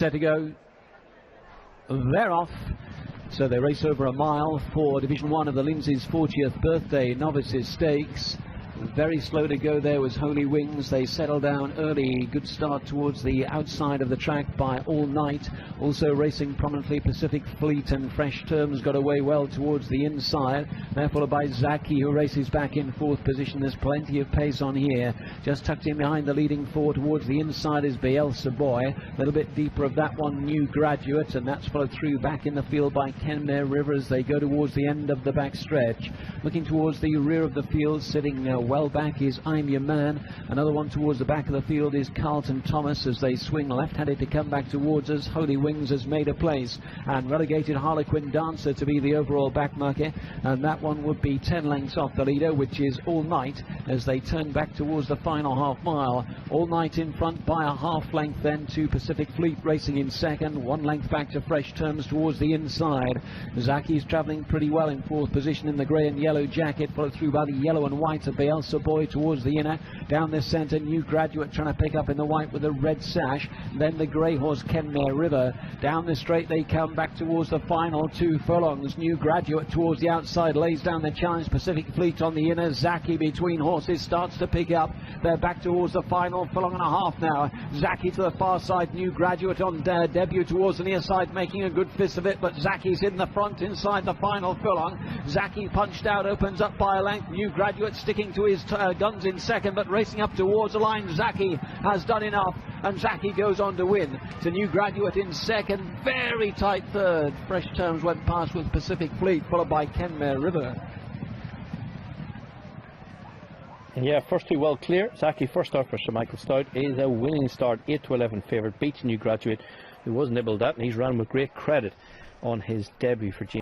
Set to go. They're off. So they race over a mile for Division 1 of the Lindsay's 40th birthday Novice Stakes. Very slow to go there was Holy Wings. They settle down early. Good start towards the outside of the track by All Night. Also racing prominently Pacific Fleet and Fresh Terms got away well towards the inside. They're followed by Zaaki, who races back in fourth position. There's plenty of pace on here. Just tucked in behind the leading four towards the inside is Bielsa Boy. A little bit deeper of that one, New Graduate, and that's followed through back in the field by Kenmare River as they go towards the end of the back stretch. Looking towards the rear of the field, sitting well back is I'm Your Man. Another one towards the back of the field is Carlton Thomas as they swing left-handed to come back towards us. Holy Wings has made a place and relegated Harlequin Dancer to be the overall back marker, and that one would be 10 lengths off the leader, which is All Night, as they turn back towards the final half mile. All Night in front by a half length then to Pacific Fleet racing in second, 1 length back to Fresh Terms towards the inside. Zaaki's travelling pretty well in fourth position in the grey and yellow jacket, followed through by the yellow and white of Bielsa Boy towards the inner. Down the centre, New Graduate trying to pick up in the white with a red sash. Then the grey horse Kenmare River. Down the straight they come back towards the final 2 furlongs. New Graduate towards the outside lays down the challenge. Pacific Fleet on the inner. Zaaki between horses starts to pick up. They're back towards the final furlong and a half now. Zaaki to the far side. New Graduate on debut towards the near side, making a good fist of it, but Zaaki's in the front inside the final furlong. Zaaki punched out, opens up by a length. New Graduate sticking to his guns in second, but racing up towards the line. Zaaki has done enough, and Zaaki goes on to win. To New Graduate in second, very tight third. Fresh Terms went past with Pacific Fleet, followed by Kenmare River. Yeah, first two well clear. Zaaki first start for Sir Michael Stout is a winning start, 8-11 favourite, beats New Graduate, who was nibbled at, and he's run with great credit on his debut for G.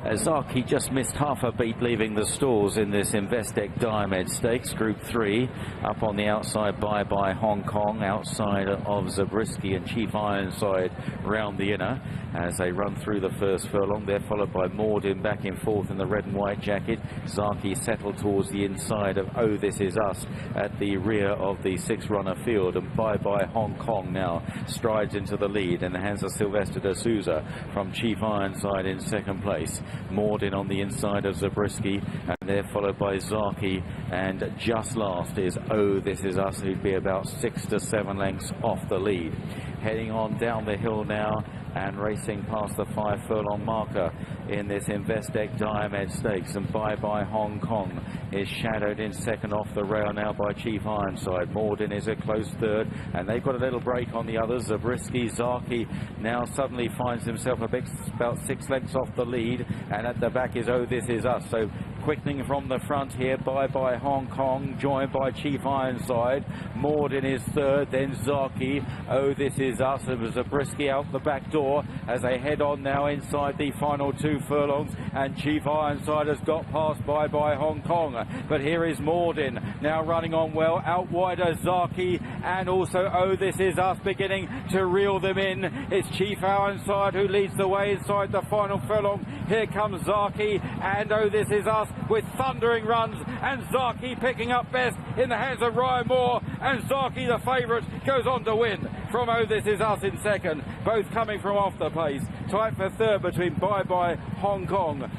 Zaaki just missed half a beat leaving the stalls in this Investec Diomed Stakes Group 3. Up on the outside by Hong Kong, outside of Zabriskie and Chief Ironside round the inner. As they run through the first furlong, they're followed by Morden back in fourth in the red and white jacket. Zaaki settled towards the inside of Oh This Is Us at the rear of the 6-runner field, and Bye Hong Kong now strides into the lead in the hands of Sylvester de Souza from Chief Ironside in second place. Morden on the inside of Zabriskie, and they're followed by Zaaki, and just last is Oh This Is Us, who'd be about 6 to 7 lengths off the lead. Heading on down the hill now and racing past the 5 furlong marker in this Investec Diomed Stakes, and Bye Hong Kong is shadowed in second off the rail now by Chief Ironside. Morden is a close third, and they've got a little break on the others. Zabriskie, Zaaki now suddenly finds himself about 6 lengths off the lead, and at the back is Oh This Is Us. So quickening from the front here, Bye Hong Kong, joined by Chief Ironside. Morden is third, then Zaaki, Oh This Is Us, and Zabriskie out the back door as they head on now inside the final 2 furlongs, and Chief Ironside has got past Bye Hong Kong. But here is Morden now running on well, out wider Zaaki, and also Oh This Is Us beginning to reel them in. It's Chief Ironside who leads the way inside the final furlong. Here comes Zaaki and Oh This Is Us with thundering runs, and Zaaki picking up best in the hands of Ryan Moore, and Zaaki the favourite goes on to win from Oh This Is Us in second, both coming from off the pace. Tight for third between Bye Hong Kong,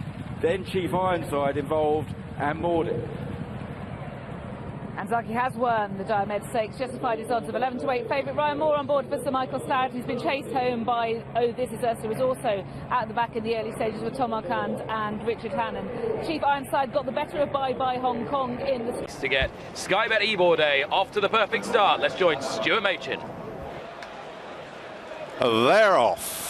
then Chief Ironside involved, and Morden. And Zaaki has won the Diomed Stakes, justified his odds of 11 to 8 favourite. Ryan Moore on board for Sir Michael Stout, who's been chased home by Oh This Is Us, who was also at the back in the early stages with Tom Arcand and Richard Hannon. Chief Ironside got the better of Bye Hong Kong in the... To get Sky Bet Ebor Day off to the perfect start. Let's join Stuart Machin. They're off.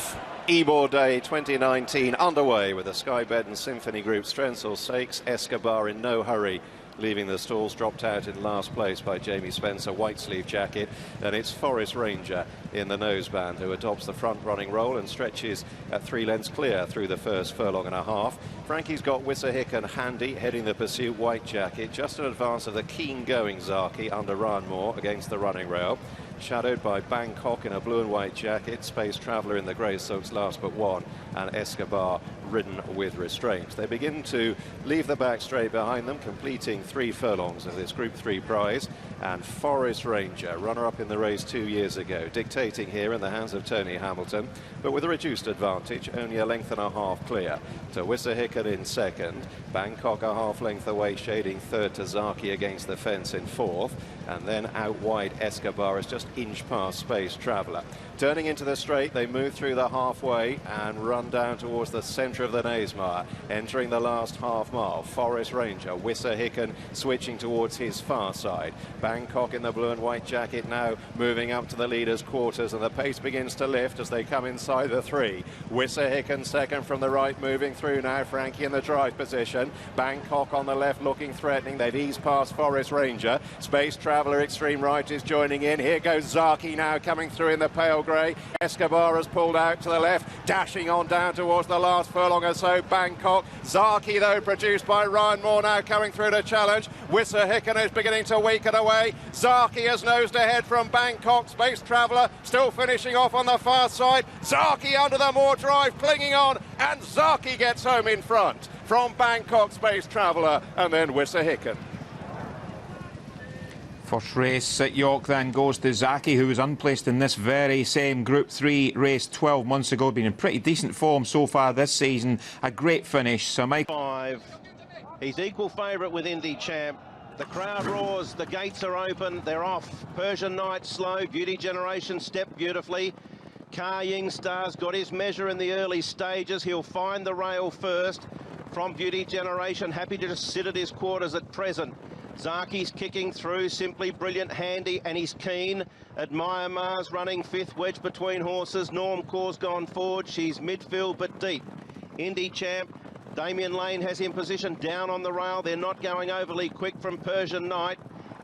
Ebor Day 2019 underway with the Sky Bet and Symphony Group Strensall Stakes. Escobar in no hurry, leaving the stalls, dropped out in last place by Jamie Spencer, white sleeve jacket. And it's Forest Ranger in the noseband who adopts the front running role and stretches at 3 lengths clear through the first furlong and a half. Frankie's got Wissahick and Handy heading the pursuit, white jacket, just in advance of the keen going Zaaki under Ryan Moore against the running rail. Shadowed by Bangkok in a blue and white jacket, Space Traveller in the grey silks last but one, and Escobar ridden with restraint. They begin to leave the back straight behind them, completing 3 furlongs of this Group 3 prize. And Forest Ranger, runner-up in the race 2 years ago, dictating here in the hands of Tony Hamilton, but with a reduced advantage, only a length and a half clear to Wissahickon in second, Bangkok a half length away, shading third to Zaaki against the fence in fourth, and then out wide Escobar is just inch past Space Traveller. Turning into the straight, they move through the halfway and run down towards the centre of the Naesmire. Entering the last half mile, Forest Ranger, Wissahickon switching towards his far side. Bangkok in the blue and white jacket now moving up to the leaders' quarters, and the pace begins to lift as they come inside the 3. Wissahickon second from the right, moving through now. Frankie in the drive position. Bangkok on the left looking threatening. They've eased past Forest Ranger. Space Traveller extreme right is joining in. Here goes Zaaki now coming through in the pale grey. Escobar has pulled out to the left, dashing on down towards the last furlong or so. Bangkok. Zaaki, though, produced by Ryan Moore, now coming through to challenge. Wissahickon is beginning to weaken away. Zaaki has nosed ahead from Bangkok. Space Traveller still finishing off on the far side. Zaaki under the Moore drive, clinging on, and Zaaki gets home in front from Bangkok, Space Traveller, and then Wissahickon. First race at York then goes to Zaaki, who was unplaced in this very same Group 3 race 12 months ago. Been in pretty decent form so far this season. A great finish. So Mike 5. He's equal favourite with Indy Champ. The crowd roars, the gates are open, they're off. Persian Knight slow, Beauty Generation stepped beautifully. Ka Ying Star's got his measure in the early stages. He'll find the rail first from Beauty Generation, happy to just sit at his quarters at present. Zaaki's kicking through, Simply Brilliant, handy, and he's keen. Admire Mars running fifth, wedge between horses. Norm Cor's gone forward, she's midfield but deep. Indy Champ, Damien Lane has in position down on the rail. They're not going overly quick from Persian Knight.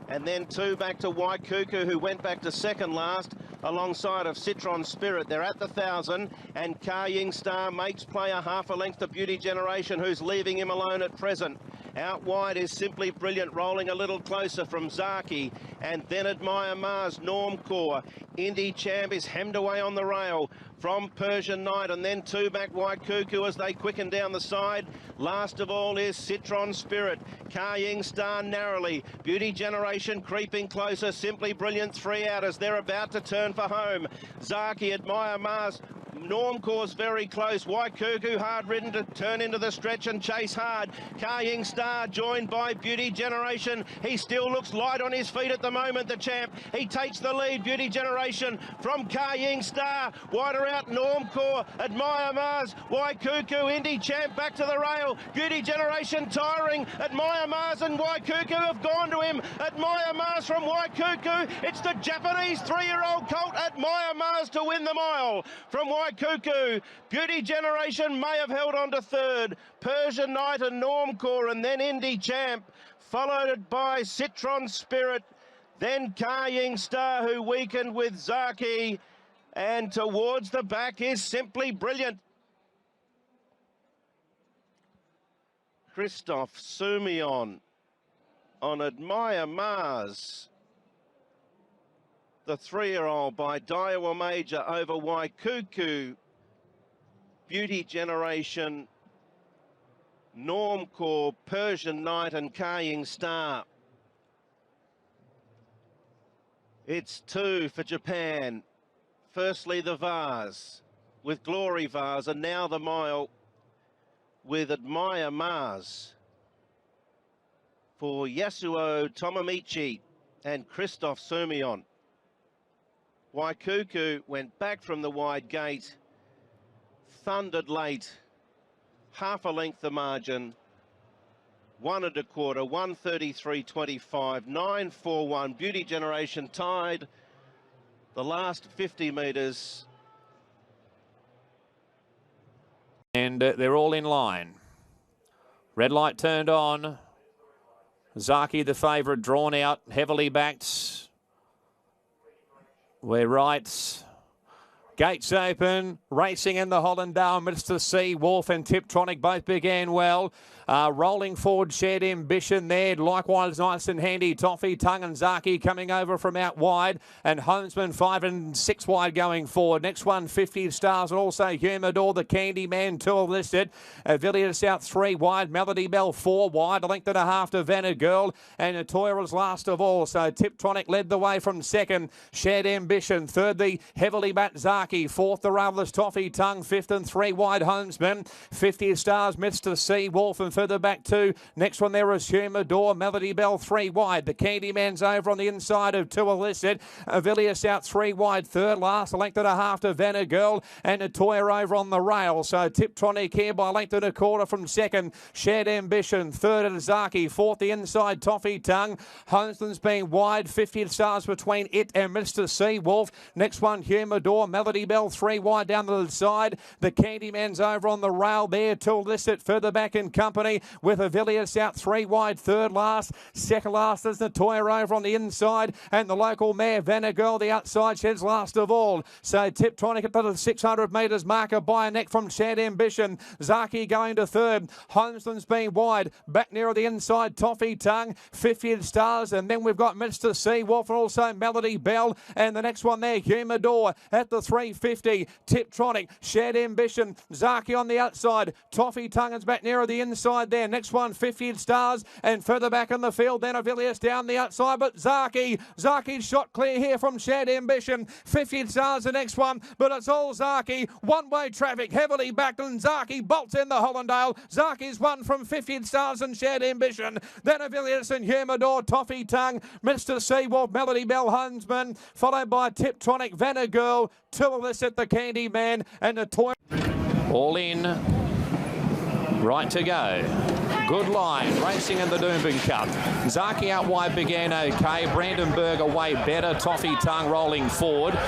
And then 2 back to White Cuckoo, who went back to second last alongside of Citron Spirit. They're at the 1,000, and Ka Ying Star makes play a half a length to Beauty Generation, who's leaving him alone at present. Out wide is Simply Brilliant, rolling a little closer from Zaaki, and then Admire Mars, Normcore. Indy Champ is hemmed away on the rail from Persian Knight, and then 2 back White Cuckoo as they quicken down the side. Last of all is Citron Spirit. Ka Ying Star narrowly. Beauty Generation creeping closer. Simply Brilliant 3 out as they're about to turn for home. Zaaki, Admire Mars, Normcore's very close. White Cuckoo hard ridden to turn into the stretch and chase hard. Ka Ying Star joined by Beauty Generation. He still looks light on his feet at the moment, the champ. He takes the lead, Beauty Generation, from Ka Ying Star. Wider out Normcore, Admire Mars, White Cuckoo, Indy Champ back to the rail. Beauty Generation tiring. Admire Mars and White Cuckoo have gone to him. Admire Mars from White Cuckoo. It's the Japanese 3-year-old colt Admire Mars to win the mile from White Cuckoo. Beauty Generation may have held on to third. Persian Knight and Normcore, and then Indy Champ, followed by Citron Spirit, then Ka Ying Star, who weakened with Zaaki, and towards the back is Simply Brilliant. Christophe Soumillon on Admire Mars. The 3-year-old by Diomed over White Cuckoo. Beauty Generation, Normcore, Persian Knight and Ka Ying Star. It's 2 for Japan. Firstly the Vase with Glory Vase, and now the mile with Admire Mars for Yasuo Tomomichi and Christophe Soumillon. White Cuckoo went back from the wide gate, thundered late, half a length the margin, 1 1/4, 1:33.25, 9:41. Beauty Generation tied the last 50 metres. And they're all in line. Red light turned on. Zaaki, the favourite, drawn out, heavily backed. We're right. Gates open, racing in the Hollindale, Mr. C, Wolf and Tiptronic both began well. Rolling forward, Shared Ambition there. Likewise, nice and handy. Toffee, Tongue and Zaaki coming over from out wide. And Homesman 5 and 6 wide going forward. Next one, 50 Stars and also Humidor, the Candyman, 2 listed. Villiers out 3 wide. Melody Bell 4 wide. A length and a half to Vanna Girl. And Atoya was last of all. So Tiptronic led the way from second. Shared Ambition. Third, the heavily backed Zaaki. Fourth, the Ravelous Toffee, Tongue. Fifth and 3 wide, Homesman. 50 Stars, Mr. C, Wolf and further back two. Next one there is Humidor, Melody Bell 3 wide. The Candyman's over on the inside of 2 illicit. Villiers out 3 wide. Third last, a length and a half to Vanna Girl. And Atoya over on the rail. So Tiptronic here by a length and a quarter from second. Shared Ambition. Third at Zaaki. Fourth the inside Toffee Tongue. Homesman's been wide. 50 Stars between it and Mr. C, Wolf. Next one Humidor, Melody Bell 3 wide down to the side. The Candyman's over on the rail there. 2 illicit further back in company with a Villiers out 3 wide. Third last. Second last is Natoya over on the inside. And the local mare Vanna Girl the outside sheds last of all. So Tiptronic at the 600 metres marker by a neck from Shared Ambition. Zaaki going to third. Homesman's been wide. Back near the inside Toffee Tongue. 50 Stars. And then we've got Mr. C, Wolf and also Melody Bell. And the next one there Humidor at the 350. Tiptronic, Shared Ambition, Zaaki on the outside. Toffee Tongue is back near the inside there. Next one, 50 Stars, and further back in the field, then Villiers down the outside, but Zaaki's shot clear here from Shared Ambition. 50 Stars the next one, but it's all Zaaki. One-way traffic, heavily backed, and Zaaki bolts in the Hollindale. Zaaki's won from 50 Stars and Shared Ambition. Then Villiers and Humidor, Toffee Tongue, Mr. Seawolf, Melody Bell, Huntsman, followed by Tiptronic, Vanna Girl, 2 illicit, the Candyman, and the toy. All in, right to go. Good line, racing in the Doomben Cup. Zaaki out wide began okay. Brandenburg away better. Toffee Tongue rolling forward.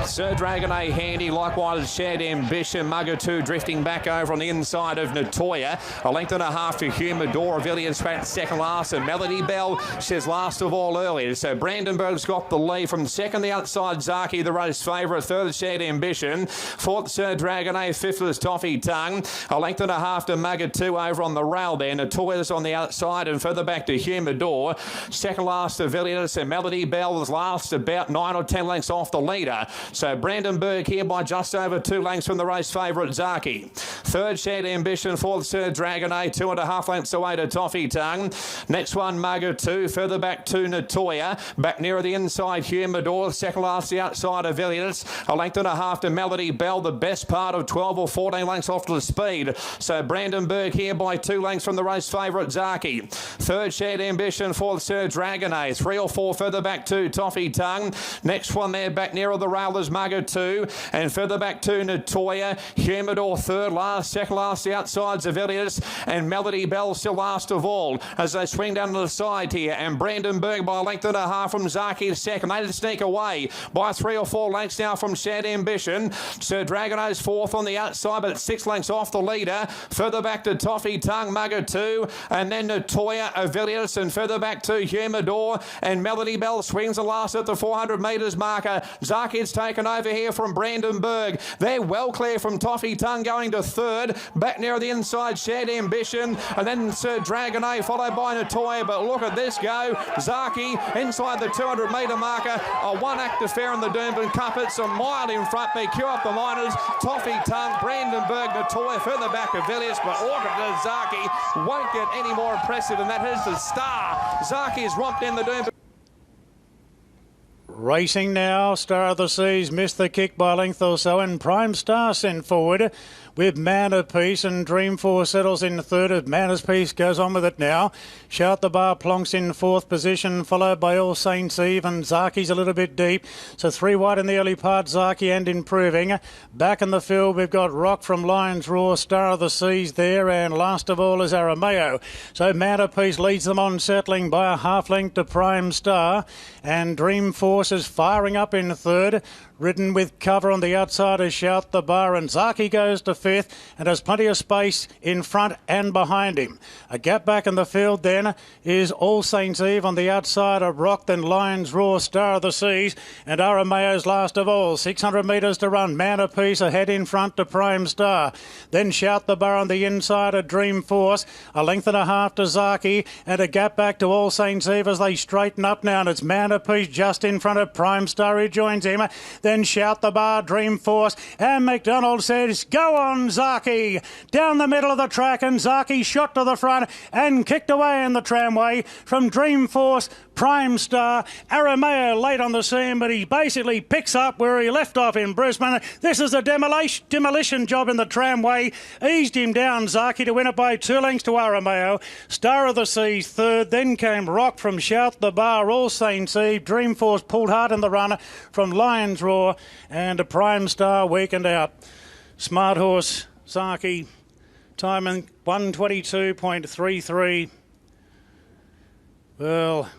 Sir Dragon A handy, likewise Shared Ambition. Mugger 2 drifting back over on the inside of Natoya. A length and a half to Humidor. Villiers back second last, and Melody Bell, she's last of all earlier. So Brandenburg's got the lead from second, the outside Zaaki, the race favourite. Third, Shared Ambition. Fourth, Sir Dragon A. Fifth is Toffee Tongue. A length and a half to Mugger 2 over on the rail there. Natoya's on the outside and further back to Humidor. Second last to Villiers, and Melody Bell was last about 9 or 10 lengths off the leader. So Brandenburg here by just over 2 lengths from the race favourite Zaaki. Third, Shared Ambition. Fourth, Sir Dragon A. 2.5 lengths away to Toffee Tongue. Next one, Mugger 2. Further back to Natoya. Back nearer the inside, Humidor. Second last, the outside of Villiers. A length and a half to Melody Bell. The best part of 12 or 14 lengths off to the speed. So Brandenburg here by 2 lengths from the race favourite Zaaki. Third, Shared Ambition. Fourth, Sir Dragon A. 3 or 4 further back to Toffee Tongue. Next one there back nearer the rail is Mugger 2, and further back to Natoya. Humidor third last, second last the outsides of Villiers, and Melody Bell still last of all as they swing down to the side here, and Brandenburg by a length and a half from Zaaki second. They sneak away by 3 or 4 lengths now from Shared Ambition. Sir Dragon A's fourth on the outside, but 6 lengths off the leader. Further back to Toffee Tongue, Mugger 2, and then Natoya, Villiers, and further back to Humidor, and Melody Bell swings the last at the 400 metres marker. Zaaki's taken over here from Brandenburg. They're well clear from Toffee Tongue going to third. Back near the inside, Shared Ambition, and then Sir Dragon A followed by Natoya. But look at this go. Zaaki inside the 200 metre marker. A 1-act affair in the Doomben Cup. It's a mile in front. They queue up the minors. Toffee Tongue, Brandenburg, Natoya further back of Villiers. But look at Zaaki. Won't get any more impressive than that. Here's the star. Zaaki's romped in the Doomben. Racing now, Star of the Seas missed the kick by a length or so, and Prime Star sent forward with Man of Peace, and Dreamforce settles in third as Man of Peace goes on with it now. Shout the Bar plonks in fourth position, followed by All Saints Eve, and Zaaki's a little bit deep. So 3 wide in the early part, Zaaki and improving. Back in the field, we've got Rock from Lions Roar, Star of the Seas there, and last of all is Arameo. So Man of Peace leads them on, settling by a half length to Prime Star, and Dreamforce is firing up in third. ridden with cover on the outside as Shout the Bar, and Zaaki goes to fifth and has plenty of space in front and behind him. A gap back in the field then is All Saints Eve on the outside of Rock, then Lions Roar, Star of the Seas, and Aramayo's last of all. 600 metres to run. Man a Piece ahead in front to Prime Star. Then Shout the Bar on the inside of Dream Force. A length and a half to Zaaki, and a gap back to All Saints Eve as they straighten up now, and it's Man a Piece just in front of Prime Star who joins him. Then Shout the Bar, Dream Force, and McDonald says, go on Zaaki. Down the middle of the track, and Zaaki shot to the front and kicked away in the tramway from Dream Force, Prime Star. Aramayo late on the scene, but he basically picks up where he left off in Brisbane. This is a demolition job in the tramway. Eased him down, Zaaki, to win it by 2 lengths to Aramayo. Star of the Seas third, then came Rock from Shout the Bar, All Saints Eve. Dream Force pulled hard in the run from Lions Roar, and a Prime Star weakened out. Smart Horse, Zaaki, timing 122.33. Well,